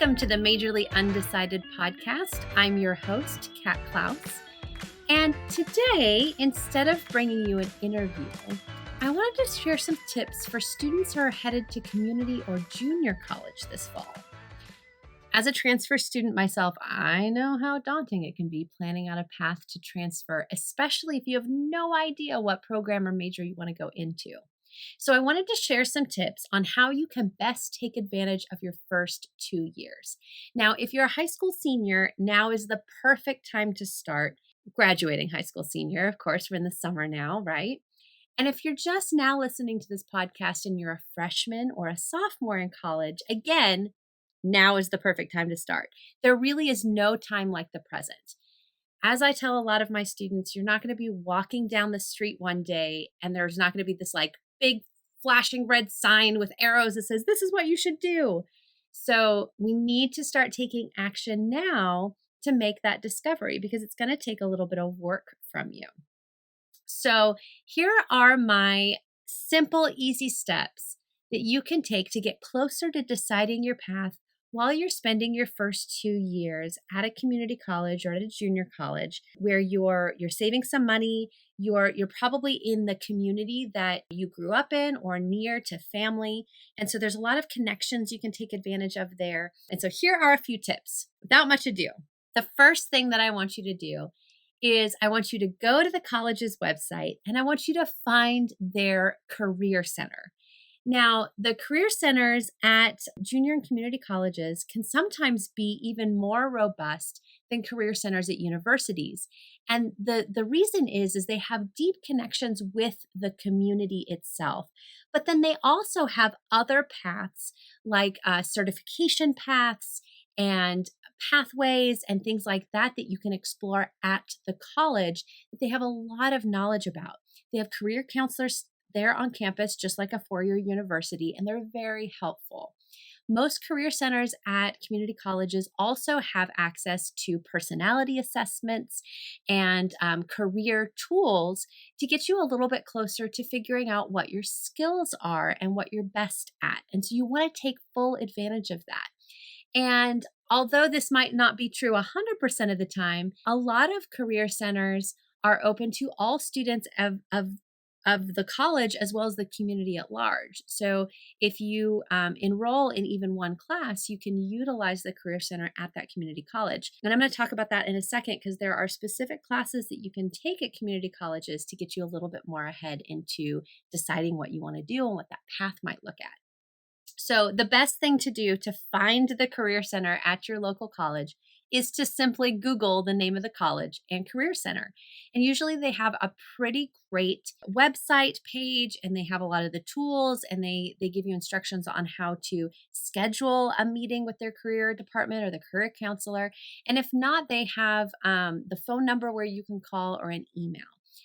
Welcome to the Majorly Undecided podcast. I'm your host, Kat Klaus. And today, instead of bringing you an interview, I wanted to share some tips for students who are headed to community or junior college this fall. As a transfer student myself, I know how daunting it can be planning out a path to transfer, especially if you have no idea what program or major you want to go into. So I wanted to share some tips on how you can best take advantage of your first 2 years. Now, if you're a high school senior, now is the perfect time to start graduating high school senior. Of course, we're in the summer now, right? And if you're just now listening to this podcast and you're a freshman or a sophomore in college, again, now is the perfect time to start. There really is no time like the present. As I tell a lot of my students, you're not going to be walking down the street one day and there's not going to be this big flashing red sign with arrows that says, this is what you should do. So we need to start taking action now to make that discovery because it's going to take a little bit of work from you. So here are my simple, easy steps that you can take to get closer to deciding your path while you're spending your first 2 years at a community college or at a junior college where you're saving some money, you're probably in the community that you grew up in or near to family. And so there's a lot of connections you can take advantage of there. And so here are a few tips without much ado. The first thing that I want you to do is I want you to go to the college's website and I want you to find their career center. Now, the career centers at junior and community colleges can sometimes be even more robust than career centers at universities. And the reason is they have deep connections with the community itself. But then they also have other paths like certification paths and pathways and things like that you can explore at the college that they have a lot of knowledge about. They have career counselors there on campus, just like a four-year university, and they're very helpful. Most career centers at community colleges also have access to personality assessments and career tools to get you a little bit closer to figuring out what your skills are and what you're best at. And so you want to take full advantage of that. And although this might not be true 100% of the time, a lot of career centers are open to all students of the college as well as the community at large. So if you enroll in even one class, you can utilize the Career Center at that community college. And I'm going to talk about that in a second because there are specific classes that you can take at community colleges to get you a little bit more ahead into deciding what you want to do and what that path might look at. So the best thing to do to find the Career Center at your local college is to simply Google the name of the college and Career Center. And usually they have a pretty great website page and they have a lot of the tools and they give you instructions on how to schedule a meeting with their career department or the career counselor. And if not, they have the phone number where you can call or an email.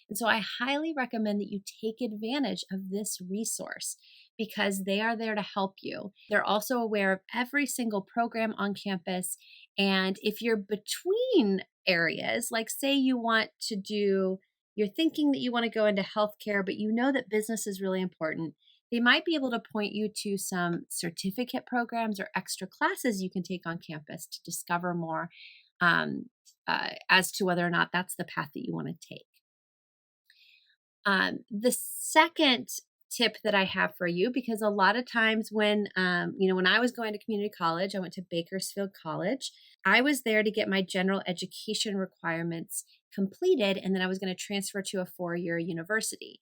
And so I highly recommend that you take advantage of this resource because they are there to help you. They're also aware of every single program on campus. And if you're between areas, like say you're thinking that you want to go into healthcare, but you know that business is really important, they might be able to point you to some certificate programs or extra classes you can take on campus to discover more as to whether or not that's the path that you want to take. The second tip that I have for you, because a lot of times when I was going to community college, I went to Bakersfield College. I was there to get my general education requirements completed, and then I was going to transfer to a four-year university.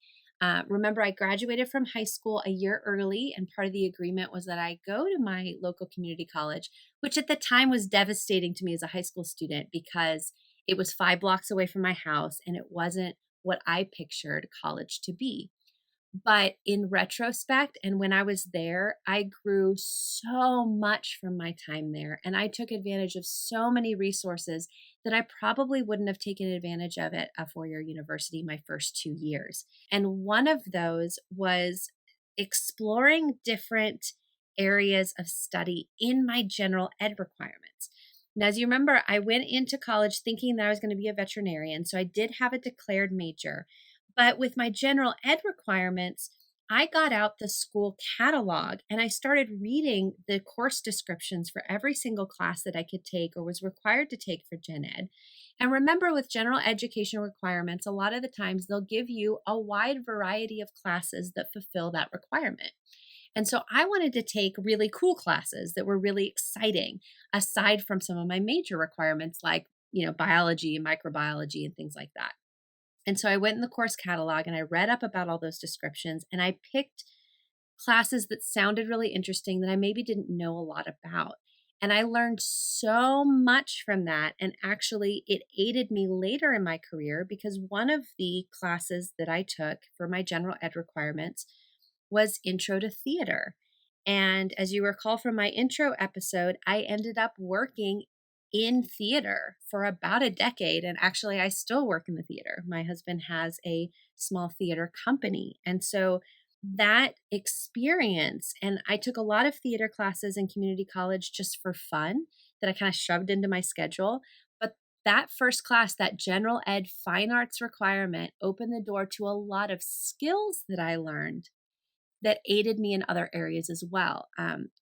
Remember, I graduated from high school a year early, and part of the agreement was that I go to my local community college, which at the time was devastating to me as a high school student because it was 5 blocks away from my house, and it wasn't what I pictured college to be. But in retrospect, and when I was there, I grew so much from my time there. And I took advantage of so many resources that I probably wouldn't have taken advantage of at a four-year university my first 2 years. And one of those was exploring different areas of study in my general ed requirements. Now, as you remember, I went into college thinking that I was going to be a veterinarian. So I did have a declared major. But with my general ed requirements, I got out the school catalog and I started reading the course descriptions for every single class that I could take or was required to take for Gen Ed. And remember, with general education requirements, a lot of the times they'll give you a wide variety of classes that fulfill that requirement. And so I wanted to take really cool classes that were really exciting, aside from some of my major requirements like, biology and microbiology and things like that. And so I went in the course catalog and I read up about all those descriptions and I picked classes that sounded really interesting that I maybe didn't know a lot about. And I learned so much from that. And actually, it aided me later in my career because one of the classes that I took for my general ed requirements was Intro to Theater. And as you recall from my intro episode, I ended up working in theater for about a decade. And actually, I still work in the theater. My husband has a small theater company. And so that experience, and I took a lot of theater classes in community college just for fun that I kind of shoved into my schedule. But that first class, that general ed fine arts requirement, opened the door to a lot of skills that I learned that aided me in other areas as well.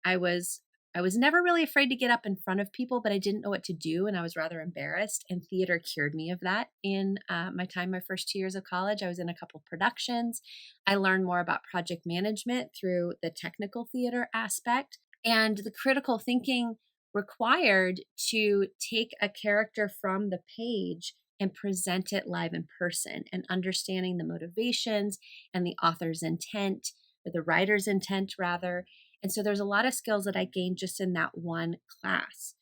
I was never really afraid to get up in front of people, but I didn't know what to do, and I was rather embarrassed. And theater cured me of that. In my first 2 years of college, I was in a couple of productions. I learned more about project management through the technical theater aspect and the critical thinking required to take a character from the page and present it live in person, and understanding the motivations and the author's intent, or the writer's intent rather. And so there's a lot of skills that I gained just in that one class.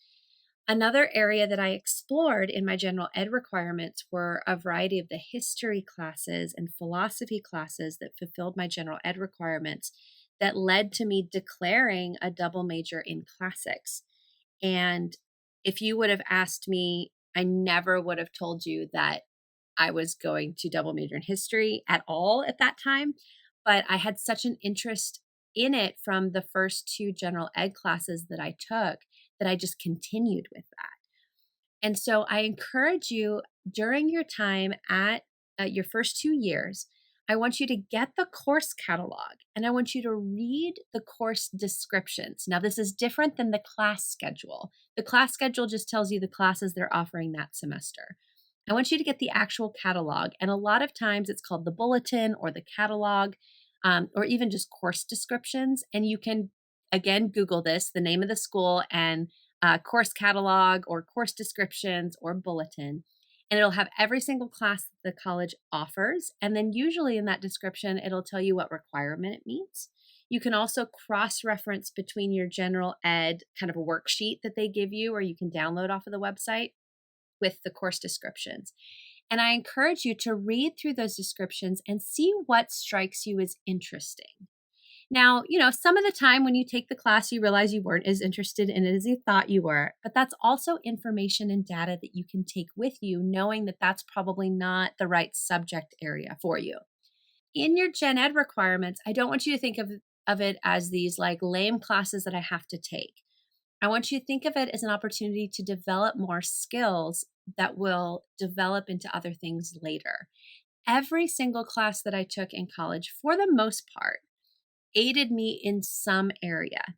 Another area that I explored in my general ed requirements were a variety of the history classes and philosophy classes that fulfilled my general ed requirements that led to me declaring a double major in classics. And if you would have asked me, I never would have told you that I was going to double major in history at all at that time. But I had such an interest in it from the first two general ed classes that I took that I just continued with that. And so I encourage you during your time at your first 2 years, I want you to get the course catalog and I want you to read the course descriptions. Now, this is different than the class schedule. The class schedule just tells you the classes they're offering that semester. I want you to get the actual catalog. And a lot of times it's called the bulletin or the catalog, or even just course descriptions. And you can, again, Google this, the name of the school and course catalog or course descriptions or bulletin. And it'll have every single class that the college offers. And then usually in that description, it'll tell you what requirement it meets. You can also cross-reference between your general ed kind of a worksheet that they give you, or you can download off of the website with the course descriptions. And I encourage you to read through those descriptions and see what strikes you as interesting. Now, some of the time when you take the class, you realize you weren't as interested in it as you thought you were, but that's also information and data that you can take with you, knowing that that's probably not the right subject area for you. In your gen ed requirements, I don't want you to think of it as these like lame classes that I have to take. I want you to think of it as an opportunity to develop more skills that will develop into other things later. Every single class that I took in college, for the most part, aided me in some area.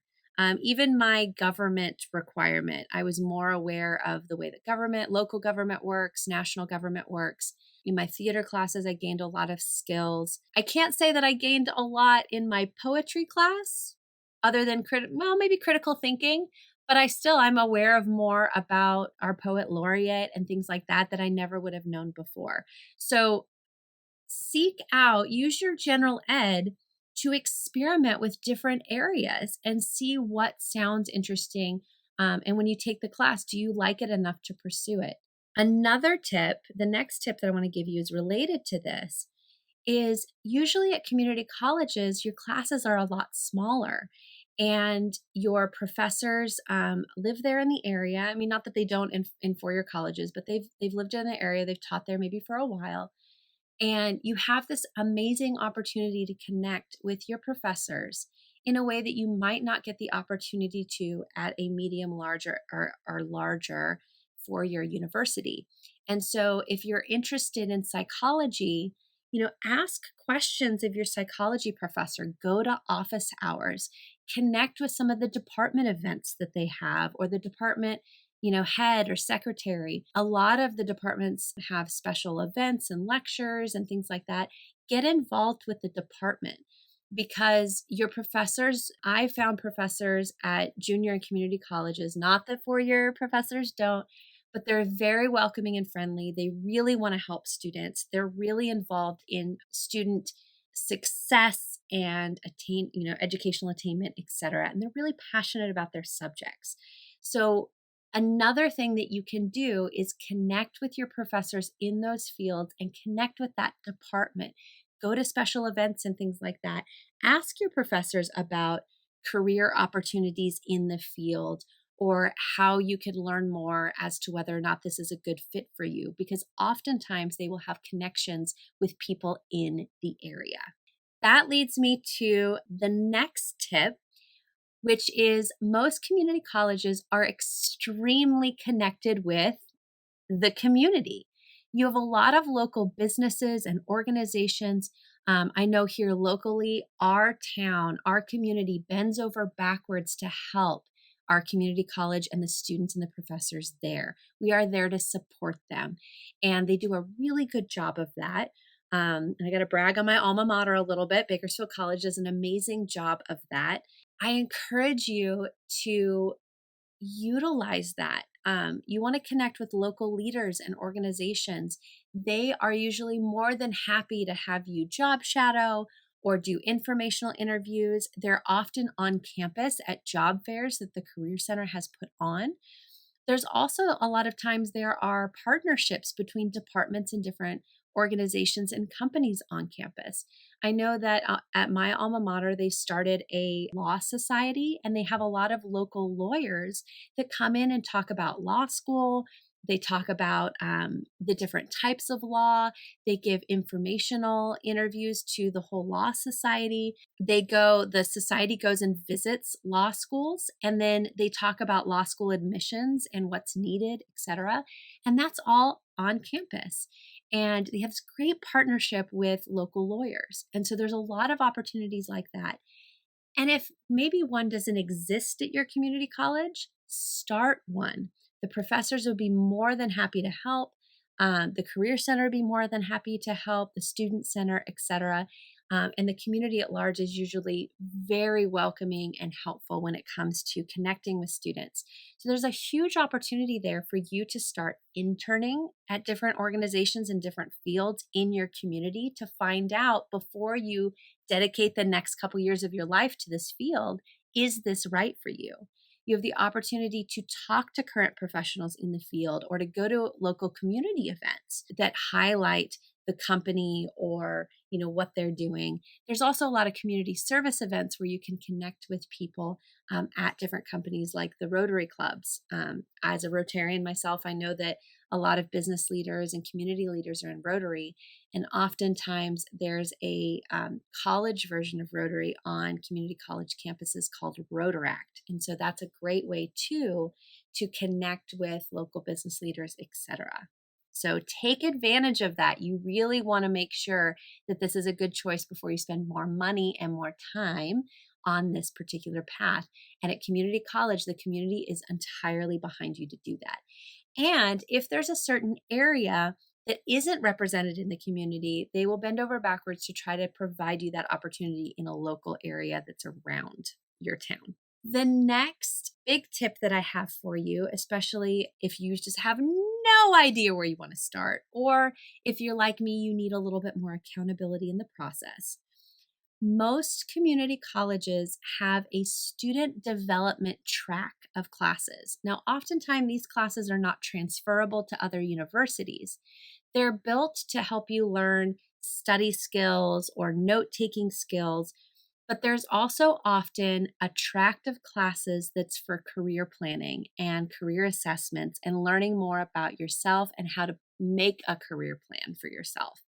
Even my government requirement, I was more aware of the way that local government works, national government works. In my theater classes, I gained a lot of skills. I can't say that I gained a lot in my poetry class, other than maybe critical thinking, but I'm aware of more about our poet laureate and things like that I never would have known before. So use your general ed to experiment with different areas and see what sounds interesting. And when you take the class, do you like it enough to pursue it? Another tip, the next tip that I want to give you is related to this, is usually at community colleges, your classes are a lot smaller and your professors live there in the area. I mean, not that they don't in four-year colleges, but they've lived in the area, they've taught there maybe for a while. And you have this amazing opportunity to connect with your professors in a way that you might not get the opportunity to at a medium, larger, or larger four-year university. And so if you're interested in psychology, Ask questions of your psychology professor, go to office hours, connect with some of the department events that they have or the department head or secretary. A lot of the departments have special events and lectures and things like that. Get involved with the department because your professors, I found professors at junior and community colleges, not that four-year professors don't, but they're very welcoming and friendly. They really want to help students. They're really involved in student success and educational attainment, etc. And they're really passionate about their subjects. So another thing that you can do is connect with your professors in those fields and connect with that department. Go to special events and things like that. Ask your professors about career opportunities in the field or how you could learn more as to whether or not this is a good fit for you, because oftentimes they will have connections with people in the area. That leads me to the next tip, which is most community colleges are extremely connected with the community. You have a lot of local businesses and organizations. I know here locally, our town, our community bends over backwards to help our community college and the students and the professors there. We are there to support them, and they do a really good job of that. And I got to brag on my alma mater a little bit. Bakersfield College does an amazing job of that. I encourage you to utilize that. You want to connect with local leaders and organizations. They are usually more than happy to have you job shadow or do informational interviews. They're often on campus at job fairs that the Career Center has put on. There's also a lot of times there are partnerships between departments and different organizations and companies on campus. I know that at my alma mater, they started a law society and they have a lot of local lawyers that come in and talk about law school. They talk about the different types of law. They give informational interviews to the whole law society. The society goes and visits law schools, and then they talk about law school admissions and what's needed, etc. And that's all on campus. And they have this great partnership with local lawyers. And so there's a lot of opportunities like that. And if maybe one doesn't exist at your community college, start one. The professors would be more than happy to help. The Career Center would be more than happy to help, the Student Center, etc. And the community at large is usually very welcoming and helpful when it comes to connecting with students. So there's a huge opportunity there for you to start interning at different organizations in different fields in your community to find out before you dedicate the next couple years of your life to this field, is this right for you? You have the opportunity to talk to current professionals in the field or to go to local community events that highlight the company or what they're doing. There's also a lot of community service events where you can connect with people at different companies like the Rotary clubs. As a Rotarian myself, I know that a lot of business leaders and community leaders are in Rotary, and oftentimes there's a college version of Rotary on community college campuses called Rotaract. And so that's a great way too to connect with local business leaders, etc. So take advantage of that. You really want to make sure that this is a good choice before you spend more money and more time on this particular path. And at community college, the community is entirely behind you to do that. And if there's a certain area that isn't represented in the community, they will bend over backwards to try to provide you that opportunity in a local area that's around your town. The next big tip that I have for you, especially if you just have no idea where you want to start, or if you're like me, you need a little bit more accountability in the process. Most community colleges have a student development track of classes. Now, oftentimes these classes are not transferable to other universities. They're built to help you learn study skills or note-taking skills, but there's also often a track of classes that's for career planning and career assessments and learning more about yourself and how to make a career plan for yourself.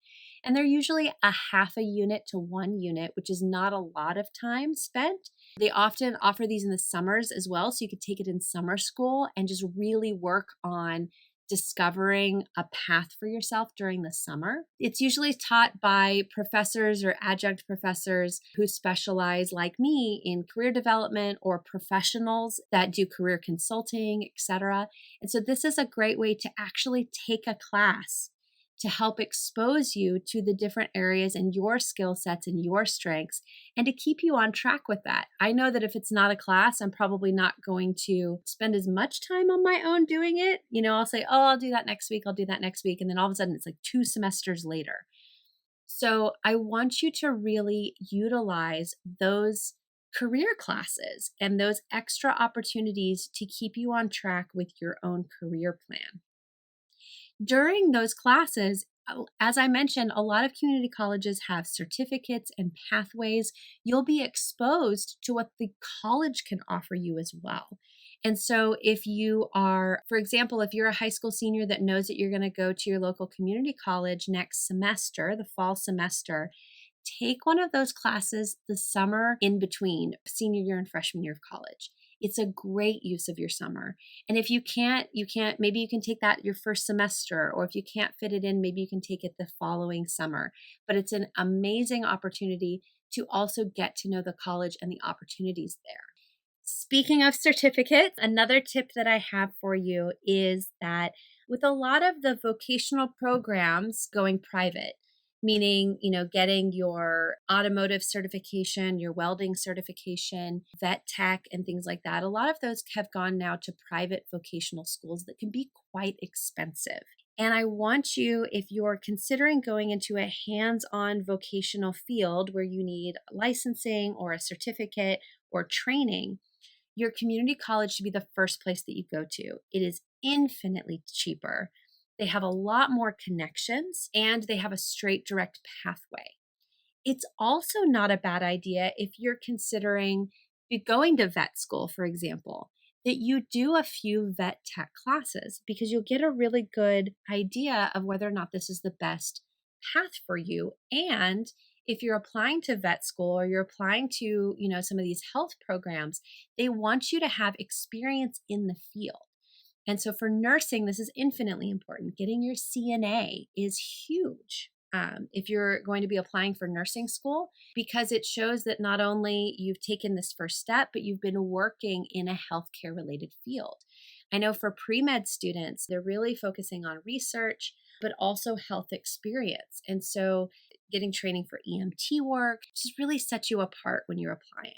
And they're usually a half a unit to 1 unit, which is not a lot of time spent. They often offer these in the summers as well, so you could take it in summer school and just really work on discovering a path for yourself during the summer. It's usually taught by professors or adjunct professors who specialize, like me, in career development or professionals that do career consulting, etc. And so this is a great way to actually take a class to help expose you to the different areas and your skill sets and your strengths, and to keep you on track with that. I know that if it's not a class, I'm probably not going to spend as much time on my own doing it. I'll say, oh, I'll do that next week. I'll do that next week. And then all of a sudden it's like 2 semesters later. So I want you to really utilize those career classes and those extra opportunities to keep you on track with your own career plan. During those classes, as I mentioned, a lot of community colleges have certificates and pathways. You'll be exposed to what the college can offer you as well. And so if you are, for example, if you're a high school senior that knows that you're going to go to your local community college next semester, the fall semester, take one of those classes the summer in between senior year and freshman year of college. It's a great use of your summer. And if you can't, maybe you can take that your first semester, or if you can't fit it in, maybe you can take it the following summer. But it's an amazing opportunity to also get to know the college and the opportunities there. Speaking of certificates, another tip that I have for you is that with a lot of the vocational programs going private, meaning, getting your automotive certification, your welding certification, vet tech, and things like that. A lot of those have gone now to private vocational schools that can be quite expensive. And I want you, if you're considering going into a hands-on vocational field where you need licensing or a certificate or training, your community college should be the first place that you go to. It is infinitely cheaper. They have a lot more connections, and they have a straight, direct pathway. It's also not a bad idea if you're considering going to vet school, for example, that you do a few vet tech classes, because you'll get a really good idea of whether or not this is the best path for you. And if you're applying to vet school, or you're applying to, some of these health programs, they want you to have experience in the field. And so for nursing, this is infinitely important. Getting your CNA is huge if you're going to be applying for nursing school, because it shows that not only you've taken this first step, but you've been working in a healthcare related field. I know for pre-med students, they're really focusing on research, but also health experience. And so getting training for EMT work just really sets you apart when you're applying.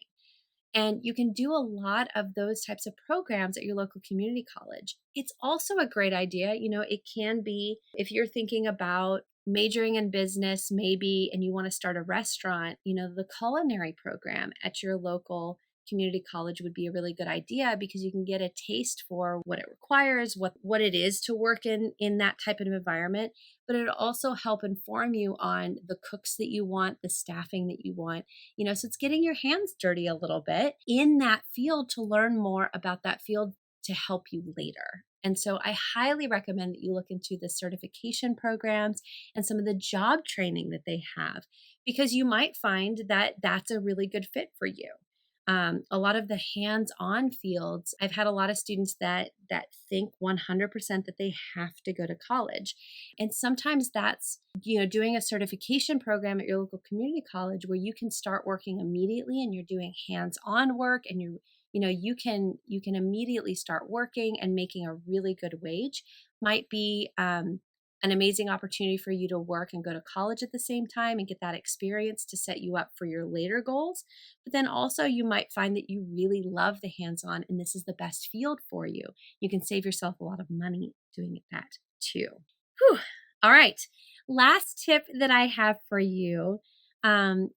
And you can do a lot of those types of programs at your local community college. It's also a great idea. It can be, if you're thinking about majoring in business, maybe, and you want to start a restaurant, the culinary program at your local community college would be a really good idea, because you can get a taste for what it requires, what it is to work in that type of environment. But it'll also help inform you on the cooks that you want, the staffing that you want. So it's getting your hands dirty a little bit in that field to learn more about that field to help you later. And so I highly recommend that you look into the certification programs and some of the job training that they have, because you might find that that's a really good fit for you. A lot of the hands-on fields, I've had a lot of students that think 100% that they have to go to college. And sometimes that's, doing a certification program at your local community college where you can start working immediately, and you're doing hands-on work, and you can immediately start working and making a really good wage, might be an amazing opportunity for you to work and go to college at the same time and get that experience to set you up for your later goals. But then also you might find that you really love the hands-on and this is the best field for you. You can save yourself a lot of money doing that too. Whew. All right. Last tip that I have for you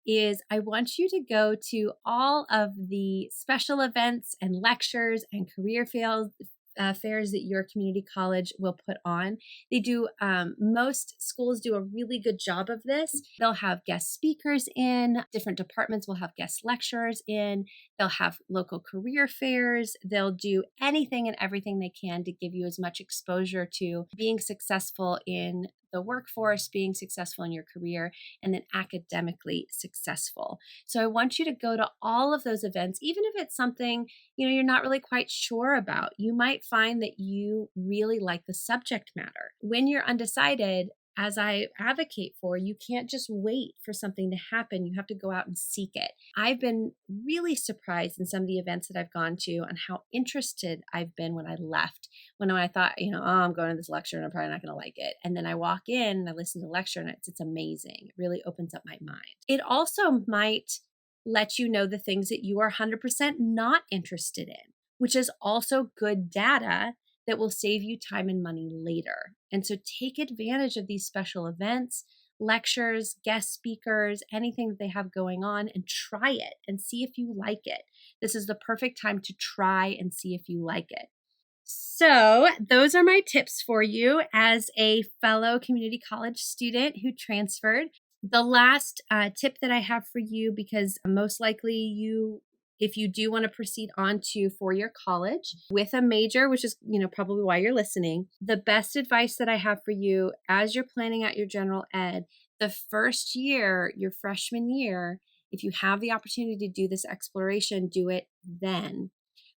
is I want you to go to all of the special events and lectures and career fairs that your community college will put on. They do, most schools do a really good job of this. They'll have guest speakers in, different departments will have guest lecturers in, they'll have local career fairs, they'll do anything and everything they can to give you as much exposure to being successful in the workforce, being successful in your career, and then academically successful. So I want you to go to all of those events, even if it's something, you're not really quite sure about. You might find that you really like the subject matter. When you're undecided, as I advocate for, you can't just wait for something to happen. You have to go out and seek it. I've been really surprised in some of the events that I've gone to on how interested I've been when I left. When I thought, I'm going to this lecture and I'm probably not going to like it. And then I walk in and I listen to the lecture and it's amazing. It really opens up my mind. It also might let you know the things that you are 100% not interested in, which is also good data that will save you time and money later. And so take advantage of these special events, lectures, guest speakers, anything that they have going on, and try it and see if you like it. This is the perfect time to try and see if you like it. So those are my tips for you as a fellow community college student who transferred. The last tip that I have for you, because most likely if you do want to proceed on to four-year college with a major, which is, probably why you're listening, the best advice that I have for you as you're planning out your general ed, the first year, your freshman year, if you have the opportunity to do this exploration, do it then.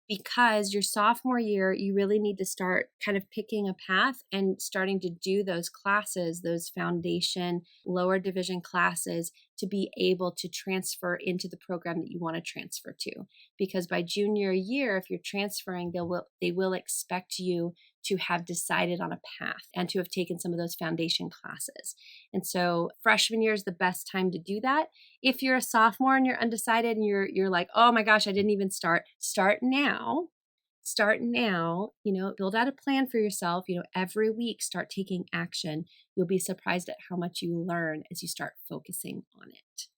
Because your sophomore year, you really need to start kind of picking a path and starting to do those classes, those foundation, lower division classes, to be able to transfer into the program that you want to transfer to. Because by junior year, if you're transferring, they will expect you to have decided on a path and to have taken some of those foundation classes. And so freshman year is the best time to do that. If you're a sophomore and you're undecided and you're like, oh my gosh, I didn't even start now. Start now, build out a plan for yourself, every week, start taking action. You'll be surprised at how much you learn as you start focusing on it.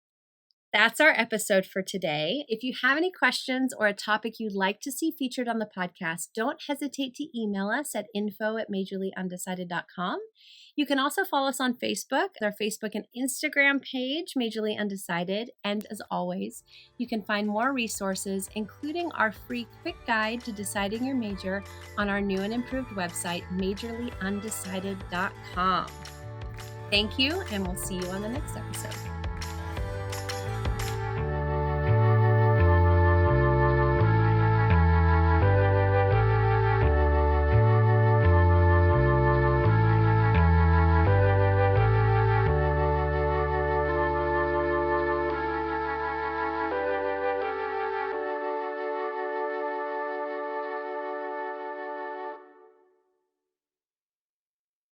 That's our episode for today. If you have any questions or a topic you'd like to see featured on the podcast, don't hesitate to email us at info@majorlyundecided.com. You can also follow us on Facebook, our Facebook and Instagram page, Majorly Undecided. And as always, you can find more resources, including our free quick guide to deciding your major, on our new and improved website, majorlyundecided.com. Thank you, and we'll see you on the next episode.